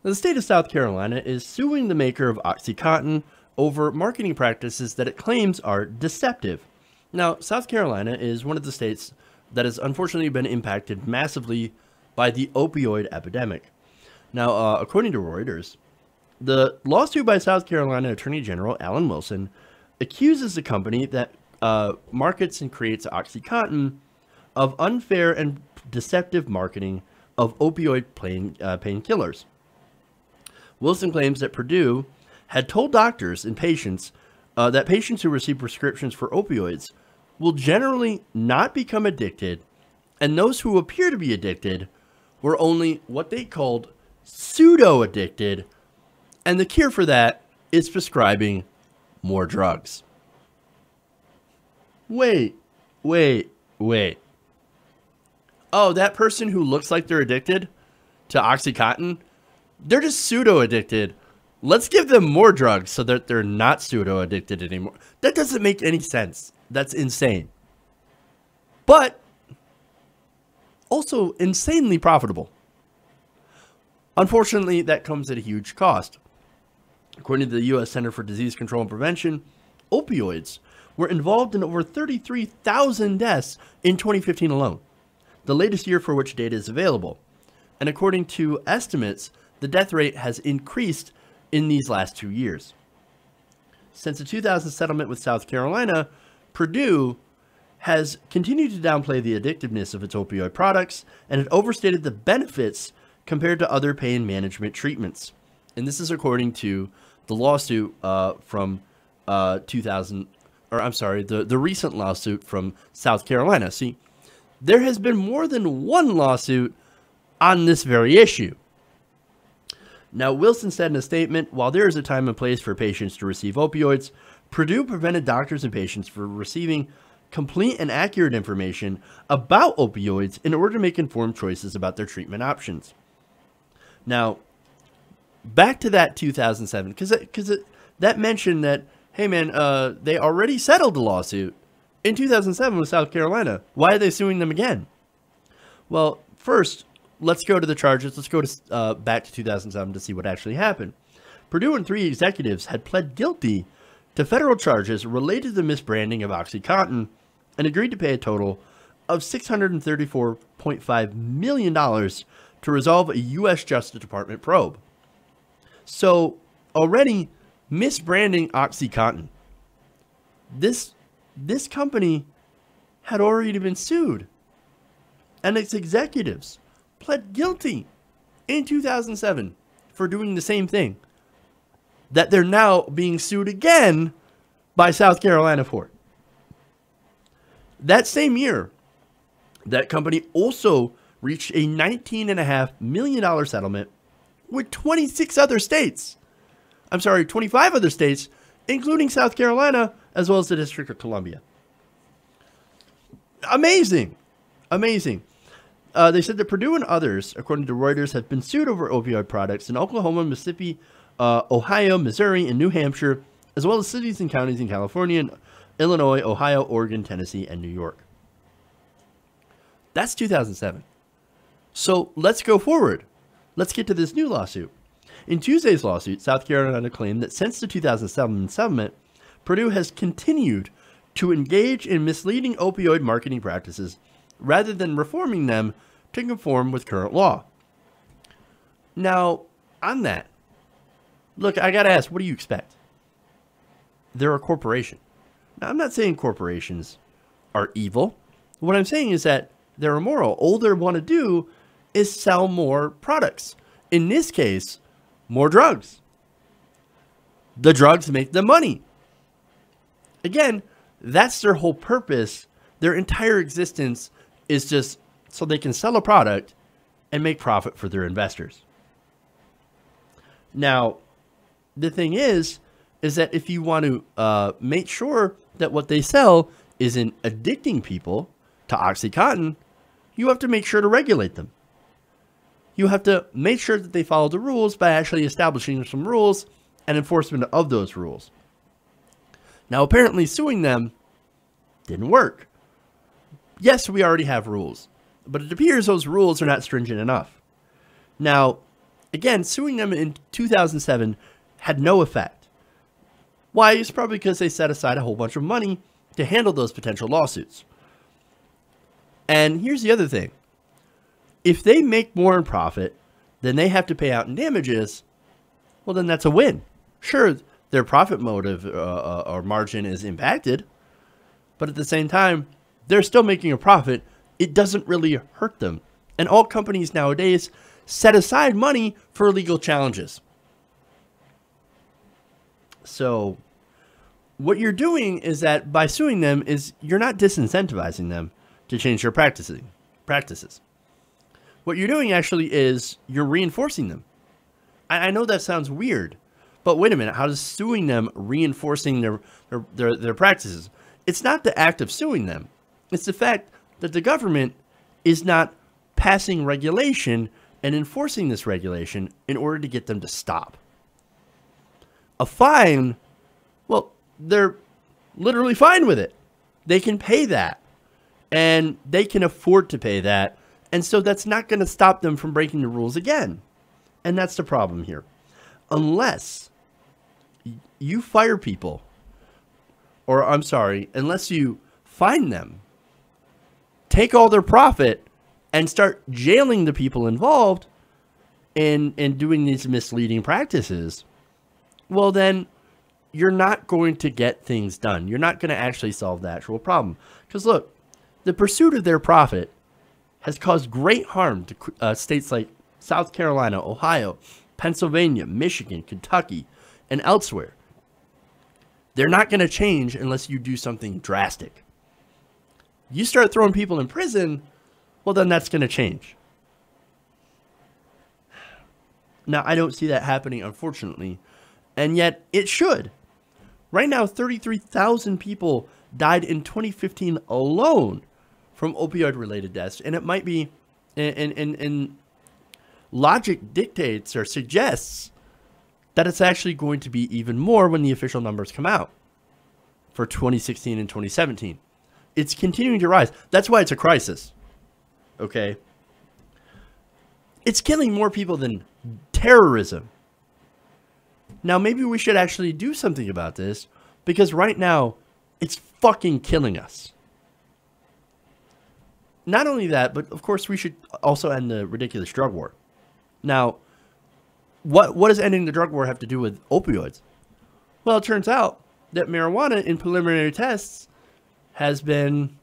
The state of South Carolina is suing the maker of Oxycontin over marketing practices that it claims are deceptive. Now, South Carolina is one of the states that has unfortunately been impacted massively by the opioid epidemic. Now, according to Reuters, the lawsuit by South Carolina Attorney General Alan Wilson accuses the company that markets and creates Oxycontin of unfair and deceptive marketing of opioid painkillers. Wilson claims that Purdue had told doctors and patients that patients who receive prescriptions for opioids will generally not become addicted, and those who appear to be addicted were only what they called pseudo-addicted, and the cure for that is prescribing more drugs. Wait. Oh, that person who looks like they're addicted to Oxycontin, they're just pseudo-addicted. Let's give them more drugs so that they're not pseudo-addicted anymore. That doesn't make any sense. That's insane. But also insanely profitable. Unfortunately, that comes at a huge cost. According to the U.S. Center for Disease Control and Prevention, opioids were involved in over 33,000 deaths in 2015 alone, the latest year for which data is available. And according to estimates, the death rate has increased in these last 2 years. Since the 2000 settlement with South Carolina, Purdue has continued to downplay the addictiveness of its opioid products and had overstated the benefits compared to other pain management treatments. And this is according to the lawsuit from the recent lawsuit from South Carolina. See, there has been more than one lawsuit on this very issue. Now, Wilson said in a statement, while there is a time and place for patients to receive opioids, Purdue prevented doctors and patients from receiving complete and accurate information about opioids in order to make informed choices about their treatment options. Now, back to that 2007, because that mentioned that, hey man, they already settled the lawsuit in 2007 with South Carolina. Why are they suing them again? Well, first, let's go to the charges. Let's go to back to 2007 to see what actually happened. Purdue and 3 executives had pled guilty to federal charges related to the misbranding of Oxycontin and agreed to pay a total of $634.5 million to resolve a U.S. Justice Department probe. So, already misbranding Oxycontin. This company had already been sued, and its executives pled guilty in 2007 for doing the same thing that they're now being sued again by South Carolina for. That same year, that company also reached a $19.5 million settlement with 25 other states, including South Carolina, as well as the District of Columbia. Amazing. They said that Purdue and others, according to Reuters, have been sued over opioid products in Oklahoma, Mississippi, Ohio, Missouri, and New Hampshire, as well as cities and counties in California, Illinois, Ohio, Oregon, Tennessee, and New York. That's 2007. So let's go forward. Let's get to this new lawsuit. In Tuesday's lawsuit, South Carolina claimed that since the 2007 settlement, Purdue has continued to engage in misleading opioid marketing practices rather than reforming them to conform with current law. Now, on that, look, I gotta ask, what do you expect? They're a corporation. Now, I'm not saying corporations are evil. What I'm saying is that they're immoral. All they want to do is sell more products. In this case, more drugs. The drugs make the money. Again, that's their whole purpose. Their entire existence is just so they can sell a product and make profit for their investors. Now, the thing is that if you want to make sure that what they sell isn't addicting people to Oxycontin, you have to make sure to regulate them. You have to make sure that they follow the rules by actually establishing some rules and enforcement of those rules. Now, apparently suing them didn't work. Yes, we already have rules, but it appears those rules are not stringent enough. Now, Again, suing them in 2007 had no effect. Why? It's probably because they set aside a whole bunch of money to handle those potential lawsuits. And here's the other thing. If they make more in profit than they have to pay out in damages, well, then that's a win. Sure, their profit motive or margin is impacted, but at the same time, they're still making a profit. It doesn't really hurt them. And all companies nowadays set aside money for legal challenges. So what you're doing is that by suing them is you're not disincentivizing them to change their practices. What you're doing actually is you're reinforcing them. I know that sounds weird, but wait a minute. How does suing them reinforcing their practices? It's not the act of suing them. It's the fact that the government is not passing regulation and enforcing this regulation in order to get them to stop. A fine, well, they're literally fine with it. They can pay that, and they can afford to pay that, and so that's not going to stop them from breaking the rules again. And that's the problem here. Unless you fire people, or I'm sorry, unless you fine them, take all their profit, and start jailing the people involved in doing these misleading practices, well then you're not going to get things done. You're not going to actually solve the actual problem. Because look, the pursuit of their profit has caused great harm to states like South Carolina, Ohio, Pennsylvania, Michigan, Kentucky, and elsewhere. They're not going to change unless you do something drastic. You start throwing people in prison, well, then that's going to change. Now, I don't see that happening, unfortunately, and yet it should. Right now, 33,000 people died in 2015 alone from opioid-related deaths, and it might be, and logic dictates or suggests that it's actually going to be even more when the official numbers come out for 2016 and 2017. It's continuing to rise. That's why it's a crisis. Okay? It's killing more people than terrorism. Now, maybe we should actually do something about this, because right now, it's fucking killing us. Not only that, but of course we should also end the ridiculous drug war. Now, what does ending the drug war have to do with opioids? Well, it turns out that marijuana in preliminary tests has been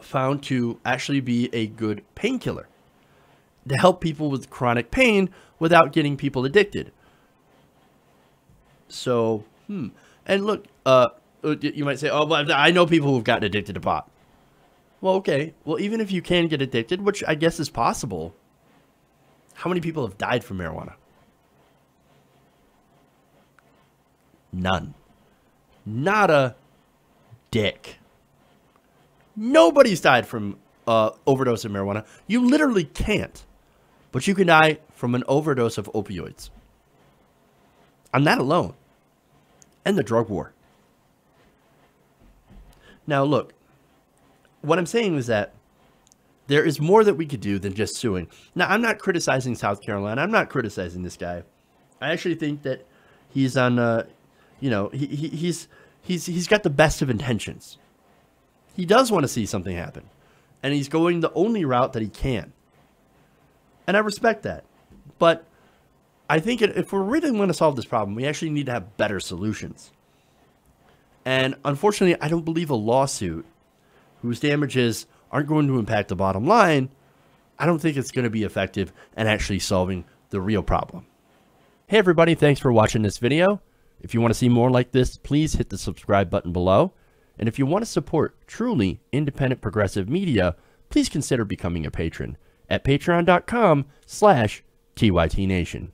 found to actually be a good painkiller to help people with chronic pain without getting people addicted. So, and look, you might say, oh, but I know people who've gotten addicted to pot. Well, okay. Well, even if you can get addicted, which I guess is possible, how many people have died from marijuana? None. Not a dick. Nobody's died from overdose of marijuana. You literally can't. But you can die from an overdose of opioids. On that alone. And the drug war. Now, look. What I'm saying is that there is more that we could do than just suing. Now, I'm not criticizing South Carolina. I'm not criticizing this guy. I actually think that he's on, you know, he's got the best of intentions. He does want to see something happen. And he's going the only route that he can. And I respect that. But I think if we're really going to solve this problem, we actually need to have better solutions. And unfortunately, I don't believe a lawsuit whose damages aren't going to impact the bottom line, I don't think it's going to be effective in actually solving the real problem. Hey everybody, thanks for watching this video. If you want to see more like this, please hit the subscribe button below. And if you want to support truly independent progressive media, please consider becoming a patron at patreon.com/TYTNation.